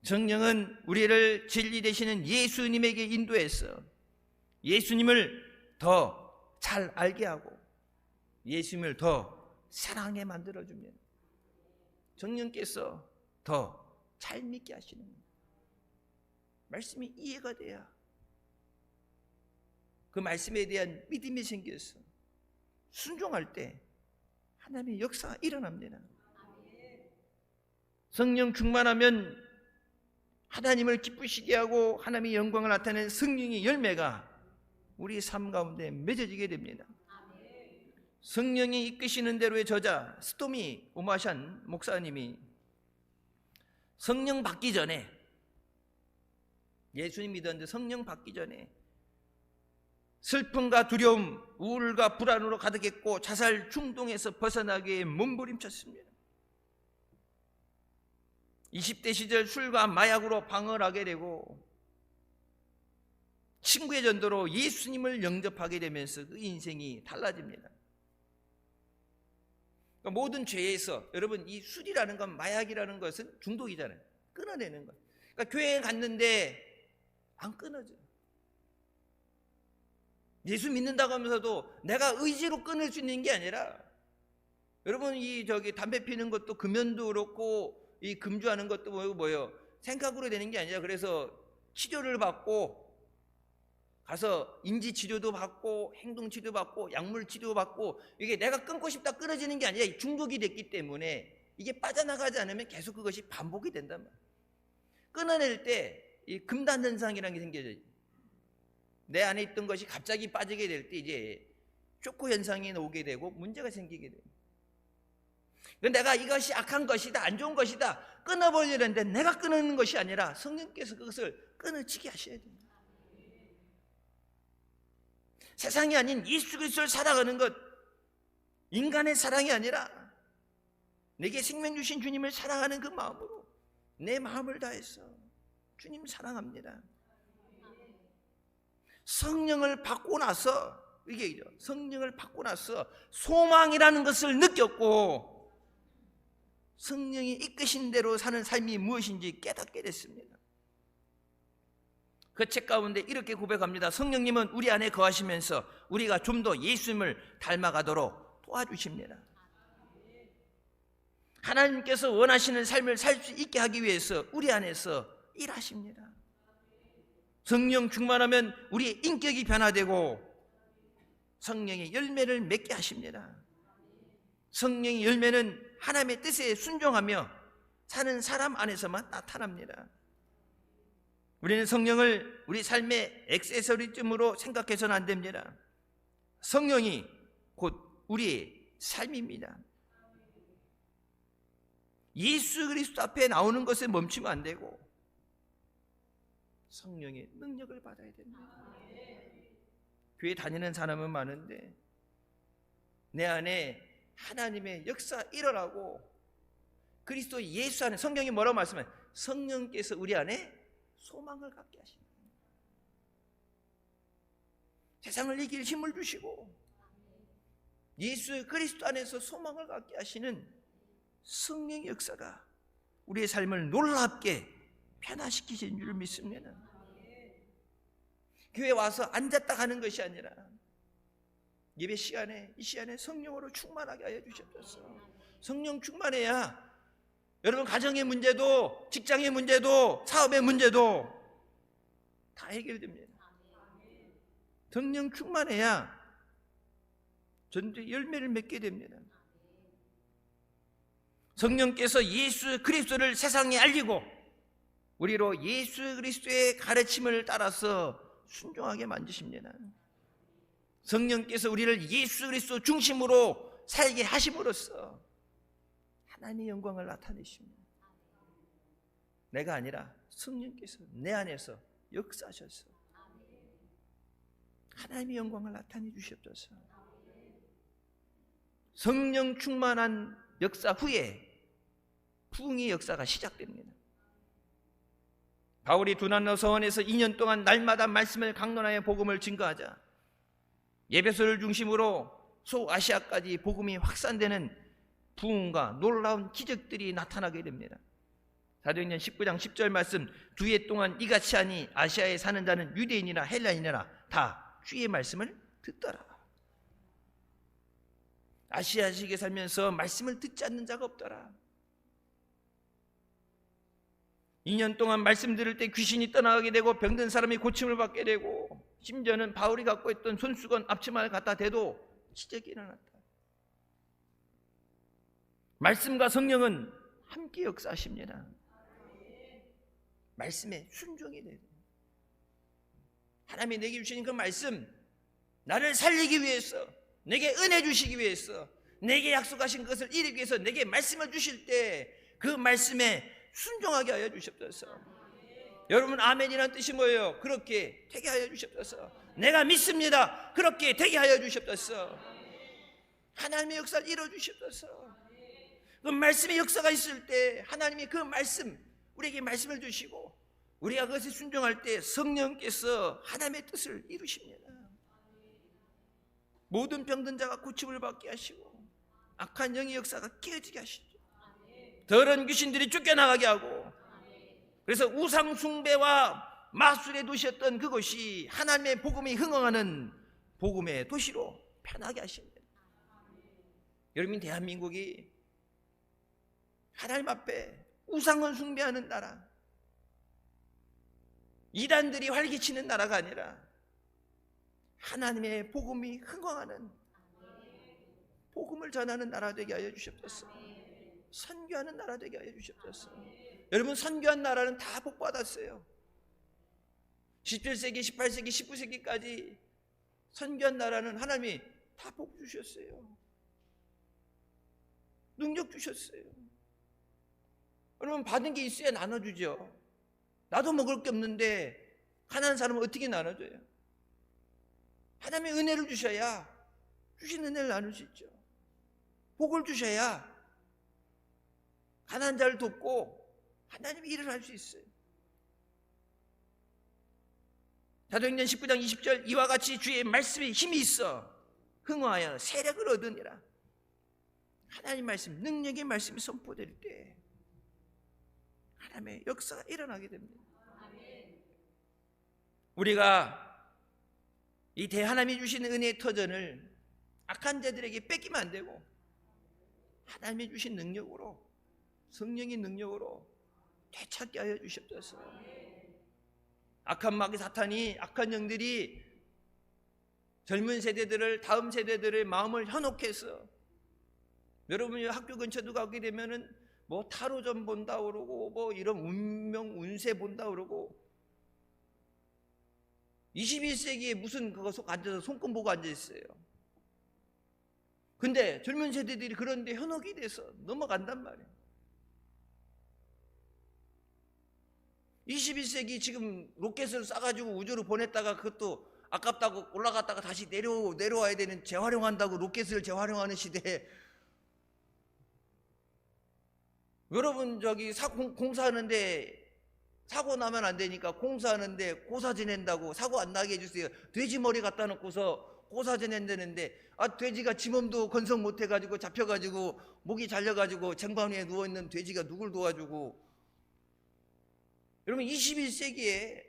S1: 성령은 우리를 진리 되시는 예수님에게 인도해서 예수님을 더 잘 알게 하고 예수님을 더 사랑하게 만들어주면 성령께서 더 잘 믿게 하시는 거예요. 말씀이 이해가 돼야 그 말씀에 대한 믿음이 생겨서 순종할 때 하나님의 역사가 일어납니다. 성령 충만하면 하나님을 기쁘시게 하고 하나님의 영광을 나타내는 성령의 열매가 우리 삶 가운데 맺어지게 됩니다. 성령이 이끄시는 대로의 저자 스토미 오마샨 목사님이 성령 받기 전에, 예수님 믿었는데 성령 받기 전에 슬픔과 두려움, 우울과 불안으로 가득했고 자살 충동에서 벗어나기 위해 몸부림쳤습니다. 20대 시절 술과 마약으로 방황하게 되고 친구의 전도로 예수님을 영접하게 되면서 그 인생이 달라집니다. 그러니까 모든 죄에서, 여러분, 이 술이라는 건, 마약이라는 것은 중독이잖아요. 끊어내는 것. 그러니까 교회에 갔는데 안 끊어져. 예수 믿는다고 하면서도 내가 의지로 끊을 수 있는 게 아니라, 여러분, 담배 피는 것도 금연도 그렇고 이 금주하는 것도 뭐예요? 생각으로 되는 게 아니라, 그래서 치료를 받고 가서 인지 치료도 받고 행동 치료 받고 약물 치료 받고, 이게 내가 끊고 싶다 끊어지는 게 아니라 중독이 됐기 때문에 이게 빠져나가지 않으면 계속 그것이 반복이 된단 말이에요. 끊어낼 때 이 금단 현상이라는 게 생겨져요. 내 안에 있던 것이 갑자기 빠지게 될 때 이제 쇼크 현상이 오게 되고 문제가 생기게 돼요. 내가 이것이 악한 것이다, 안 좋은 것이다 끊어버리려는데 내가 끊는 것이 아니라 성령께서 그것을 끊어지게 하셔야 됩니다. 세상이 아닌 예수 그리스도를 사랑하는 것, 인간의 사랑이 아니라 내게 생명 주신 주님을 사랑하는 그 마음으로 내 마음을 다해서 주님 사랑합니다. 성령을 받고 나서, 이게 성령을 받고 나서 소망이라는 것을 느꼈고 성령이 이끄신 대로 사는 삶이 무엇인지 깨닫게 됐습니다. 그 책 가운데 이렇게 고백합니다. 성령님은 우리 안에 거하시면서 우리가 좀 더 예수님을 닮아가도록 도와주십니다. 하나님께서 원하시는 삶을 살 수 있게 하기 위해서 우리 안에서 일하십니다. 성령 충만하면 우리의 인격이 변화되고 성령의 열매를 맺게 하십니다. 성령의 열매는 하나님의 뜻에 순종하며 사는 사람 안에서만 나타납니다. 우리는 성령을 우리 삶의 액세서리쯤으로 생각해서는 안 됩니다. 성령이 곧 우리의 삶입니다. 예수 그리스도 앞에 나오는 것에 멈추면 안 되고 성령의 능력을 받아야 됩니다. 교회 다니는 사람은 많은데 내 안에 하나님의 역사 일어나고 그리스도 예수 안에, 성경이 뭐라고 말씀해요? 성령께서 우리 안에 소망을 갖게 하십니다. 세상을 이길 힘을 주시고 예수 그리스도 안에서 소망을 갖게 하시는 성령의 역사가 우리의 삶을 놀랍게 변화시키신 줄 믿습니다. 교회 와서 앉았다 가는 것이 아니라 예배 시간에, 이 시간에 성령으로 충만하게 하여 주셨어요. 성령 충만해야 여러분 가정의 문제도, 직장의 문제도, 사업의 문제도 다 해결됩니다. 성령 충만해야 전도의 열매를 맺게 됩니다. 성령께서 예수 그리스도를 세상에 알리고 우리로 예수 그리스도의 가르침을 따라서 순종하게 만드십니다. 성령께서 우리를 예수 그리스도 중심으로 살게 하심으로써 하나님의 영광을 나타내십니다. 내가 아니라 성령께서 내 안에서 역사하셔서 하나님의 영광을 나타내 주시옵소서. 성령 충만한 역사 후에 부흥의 역사가 시작됩니다. 바울이 두난노 서원에서 2년 동안 날마다 말씀을 강론하여 복음을 증거하자 에베소를 중심으로 소아시아까지 복음이 확산되는 부흥과 놀라운 기적들이 나타나게 됩니다. 사도행전 19장 10절 말씀, 두 해 동안 이같이 하니 아시아에 사는 자는 유대인이나 헬라인이나 다 주의 말씀을 듣더라. 아시아식에 살면서 말씀을 듣지 않는 자가 없더라. 2년 동안 말씀 들을 때 귀신이 떠나가게 되고 병든 사람이 고침을 받게 되고 심지어는 바울이 갖고 있던 손수건 앞치마를 갖다 대도 기적이 일어났다. 말씀과 성령은 함께 역사하십니다. 말씀에 순종이 돼요. 하나님이 내게 주시는 그 말씀, 나를 살리기 위해서, 내게 은혜 주시기 위해서, 내게 약속하신 것을 이루기 위해서 내게 말씀을 주실 때 그 말씀에 순종하게 하여 주시옵소서. 여러분, 아멘이라는 뜻이 뭐예요? 그렇게 되게 하여 주시옵소서. 내가 믿습니다. 그렇게 되게 하여 주시옵소서. 하나님의 역사를 이루어 주시옵소서. 그 말씀의 역사가 있을 때 하나님이 그 말씀, 우리에게 말씀을 주시고 우리가 그것에 순종할 때 성령께서 하나님의 뜻을 이루십니다. 모든 병든 자가 고침을 받게 하시고 악한 영의 역사가 깨어지게 하시죠. 더러운 귀신들이 쫓겨나가게 하고, 그래서 우상 숭배와 마술에 두셨던 그곳이 하나님의 복음이 흥황하는 복음의 도시로 변하게 하십니다. 여러분, 대한민국이 하나님 앞에 우상을 숭배하는 나라, 이단들이 활기치는 나라가 아니라 하나님의 복음이 흥황하는, 복음을 전하는 나라 되게 하여 주시옵소서. 선교하는 나라 되게 하여 주시옵소서. 여러분, 선교한 나라는 다 복받았어요. 17세기, 18세기, 19세기까지 선교한 나라는 하나님이 다 복 주셨어요. 능력 주셨어요. 여러분, 받은 게 있어야 나눠주죠. 나도 먹을 게 없는데 가난한 사람은 어떻게 나눠줘요? 하나님의 은혜를 주셔야, 주신 은혜를 나눌 수 있죠. 복을 주셔야 가난한 자를 돕고 하나님이 일을 할 수 있어요. 사도행전 19장 20절, 이와 같이 주의 말씀에 힘이 있어 흥하여 세력을 얻으니라. 하나님 말씀, 능력의 말씀이 선포될 때 하나님의 역사가 일어나게 됩니다. 우리가 이 대하나님이 주시는 은혜의 터전을 악한 자들에게 뺏기면 안 되고 하나님이 주신 능력으로, 성령의 능력으로 되찾게 하여 주시옵소서. 악한 마귀 사탄이, 악한 영들이 젊은 세대들을, 다음 세대들의 마음을 현혹해서, 여러분이 학교 근처도 가게 되면은 뭐 타로점 본다 그러고 뭐 이런 운명 운세 본다 그러고, 21세기에 무슨 그거 속 앉아서 손금 보고 앉아 있어요. 근데 젊은 세대들이 그런데 현혹이 돼서 넘어간단 말이에요. 21세기 지금 로켓을 쏴가지고 우주로 보냈다가 그것도 아깝다고 올라갔다가 다시 내려와야 되는, 재활용한다고 로켓을 재활용하는 시대에 여러분, 저기 공사하는데 사고 나면 안 되니까 공사하는데 고사 지낸다고 사고 안 나게 해주세요. 돼지 머리 갖다 놓고서 고사 지낸다는데, 돼지가 지 몸도 건성 못 해가지고 잡혀가지고 목이 잘려가지고 쟁반 위에 누워있는 돼지가 누굴 도와주고. 여러분, 21세기에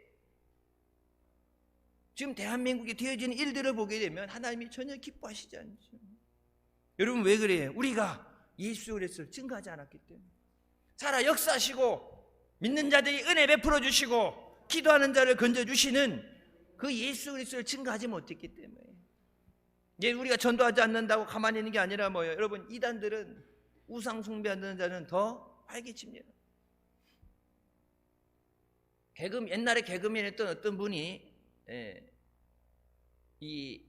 S1: 지금 대한민국에 되어지는 일들을 보게 되면 하나님이 전혀 기뻐하시지 않죠. 여러분, 왜 그래요? 우리가 예수 그리스도를 증거하지 않았기 때문에. 살아 역사하시고 믿는 자들이 은혜 베풀어 주시고 기도하는 자를 건져주시는 그 예수 그리스도를 증거하지 못했기 때문에 이제 우리가 전도하지 않는다고 가만히 있는 게 아니라 뭐예요? 여러분, 이단들은 우상 숭배하는 자는 더 활기칩니다. 옛날에 개그맨 했던 어떤 분이 이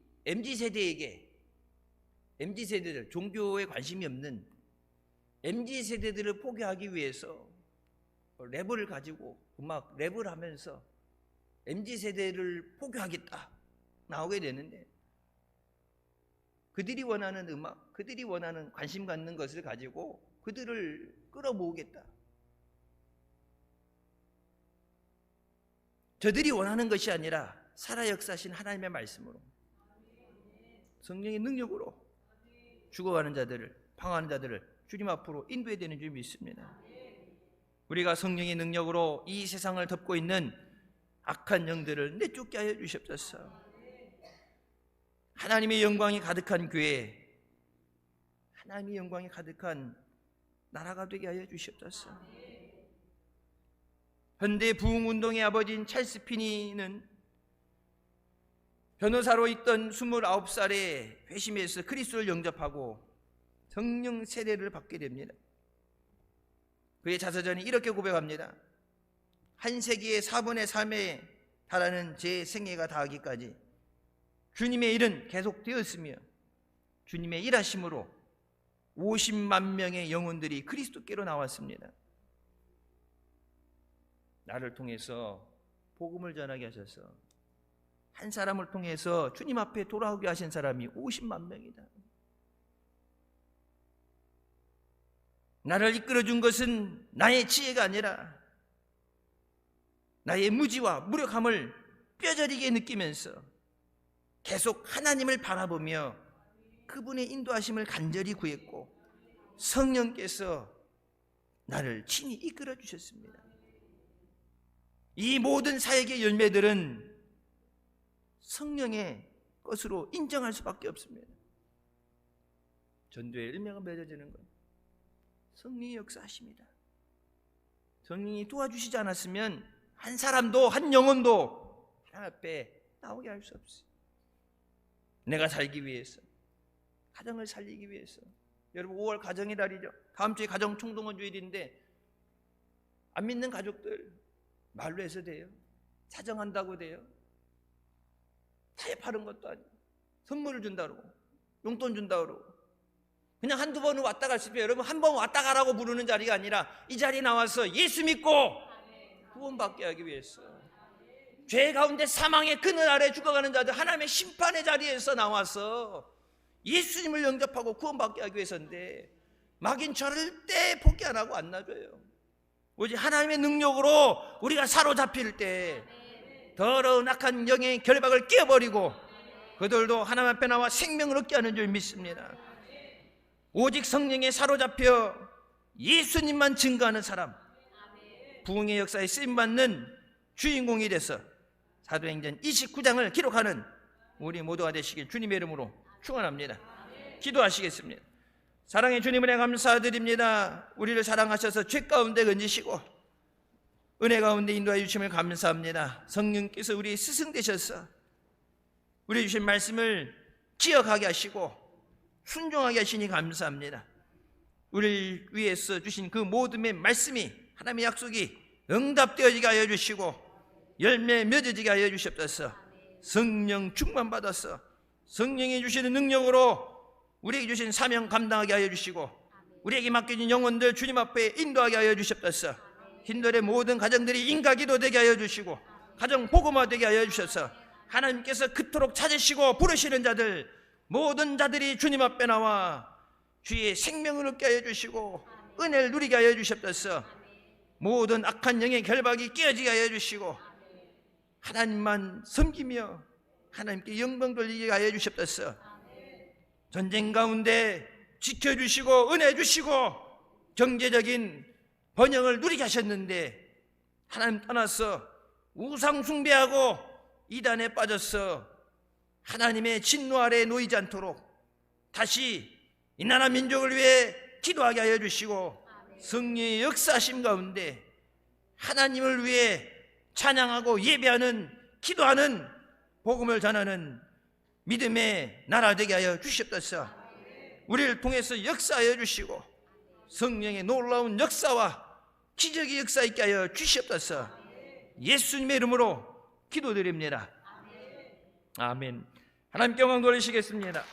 S1: MZ세대들, 종교에 관심이 없는 MZ세대들을 포교하기 위해서 랩을 가지고 랩을 하면서 MZ세대를 포교하겠다 나오게 되는데, 그들이 원하는 음악, 그들이 원하는 관심 갖는 것을 가지고 그들을 끌어모으겠다. 저들이 원하는 것이 아니라 살아 역사하신 하나님의 말씀으로, 성령의 능력으로 죽어가는 자들을, 방황하는 자들을 주님 앞으로 인도해야 되는 줄 믿습니다. 우리가 성령의 능력으로 이 세상을 덮고 있는 악한 영들을 내쫓게 하여 주시옵소서. 하나님의 영광이 가득한 교회, 하나님의 영광이 가득한 나라가 되게 하여 주시옵소서. 현대 부흥운동의 아버지인 찰스 피니는 변호사로 있던 29살에 회심해서 그리스도를 영접하고 성령 세례를 받게 됩니다. 그의 자서전이 이렇게 고백합니다. 한 세기의 4분의 3에 달하는 제 생애가 다하기까지 주님의 일은 계속되었으며 주님의 일하심으로 50만 명의 영혼들이 그리스도께로 나왔습니다. 나를 통해서 복음을 전하게 하셔서 한 사람을 통해서 주님 앞에 돌아오게 하신 사람이 50만 명이다. 나를 이끌어준 것은 나의 지혜가 아니라 나의 무지와 무력함을 뼈저리게 느끼면서 계속 하나님을 바라보며 그분의 인도하심을 간절히 구했고 성령께서 나를 친히 이끌어 주셨습니다. 이 모든 사역의 열매들은 성령의 것으로 인정할 수밖에 없습니다. 전도의 열매가 맺어지는 것, 성령의 역사하십니다. 성령이 도와주시지 않았으면 한 사람도, 한 영혼도 하나님 앞에 나오게 할 수 없어요. 내가 살기 위해서, 가정을 살리기 위해서. 여러분, 5월 가정의 달이죠. 다음 주에 가정 총동원 주일인데 안 믿는 가족들 말로 해서 돼요? 사정한다고 돼요? 타협하는 것도 아니고 선물을 준다 그러고 용돈 준다 그러고 그냥 한두 번은 왔다 갈 수 있어요. 여러분, 한 번 왔다 가라고 부르는 자리가 아니라 이 자리에 나와서 예수 믿고 구원받게 하기 위해서, 죄 가운데 사망의 그늘 아래 죽어가는 자들 하나님의 심판의 자리에서 나와서 예수님을 영접하고 구원받게 하기 위해서인데, 마귀는 절대 포기 안 하고 안 놔줘요. 오직 하나님의 능력으로 우리가 사로잡힐 때 더러운 악한 영의 결박을 깨버리고 그들도 하나님 앞에 나와 생명을 얻게 하는 줄 믿습니다. 오직 성령에 사로잡혀 예수님만 증거하는 사람, 부흥의 역사에 쓰임받는 주인공이 돼서 사도행전 29장을 기록하는 우리 모두가 되시길 주님의 이름으로 축원합니다. 기도하시겠습니다. 사랑의 주님을 감사드립니다. 우리를 사랑하셔서 죄 가운데 건지시고 은혜 가운데 인도하여 주심을 감사합니다. 성령께서 우리 스승 되셔서 우리 주신 말씀을 기억하게 하시고 순종하게 하시니 감사합니다. 우리를 위해서 주신 그 모든의 말씀이, 하나님의 약속이 응답되어지게 하여 주시고 열매 맺어지게 하여 주시옵소서. 성령 충만받아서 성령이 주시는 능력으로 우리에게 주신 사명 감당하게 하여 주시고 우리에게 맡겨진 영혼들 주님 앞에 인도하게 하여 주시옵소서. hin들의 모든 가정들이 인가기도 되게 하여 주시고 가정 복음화 되게 하여 주셔서 하나님께서 그토록 찾으시고 부르시는 자들, 모든 자들이 주님 앞에 나와 주의 생명을 얻게 하여 주시고 은혜를 누리게 하여 주시옵소서. 모든 악한 영의 결박이 깨어지게 하여 주시고 하나님만 섬기며 하나님께 영광 돌리게 하여 주시옵소서. 전쟁 가운데 지켜주시고 은혜 주시고 경제적인 번영을 누리게 하셨는데 하나님 떠나서 우상 숭배하고 이단에 빠져서 하나님의 진노 아래에 놓이지 않도록 다시 이 나라 민족을 위해 기도하게 하여 주시고 성령의 역사심 가운데 하나님을 위해 찬양하고 예배하는, 기도하는, 복음을 전하는 믿음의 나라 되게 하여 주시옵소서. 우리를 통해서 역사하여 주시고 성령의 놀라운 역사와 기적의 역사 있게 하여 주시옵소서. 예수님의 이름으로 기도드립니다. 아멘. 하나님께 영광 돌리시겠습니다.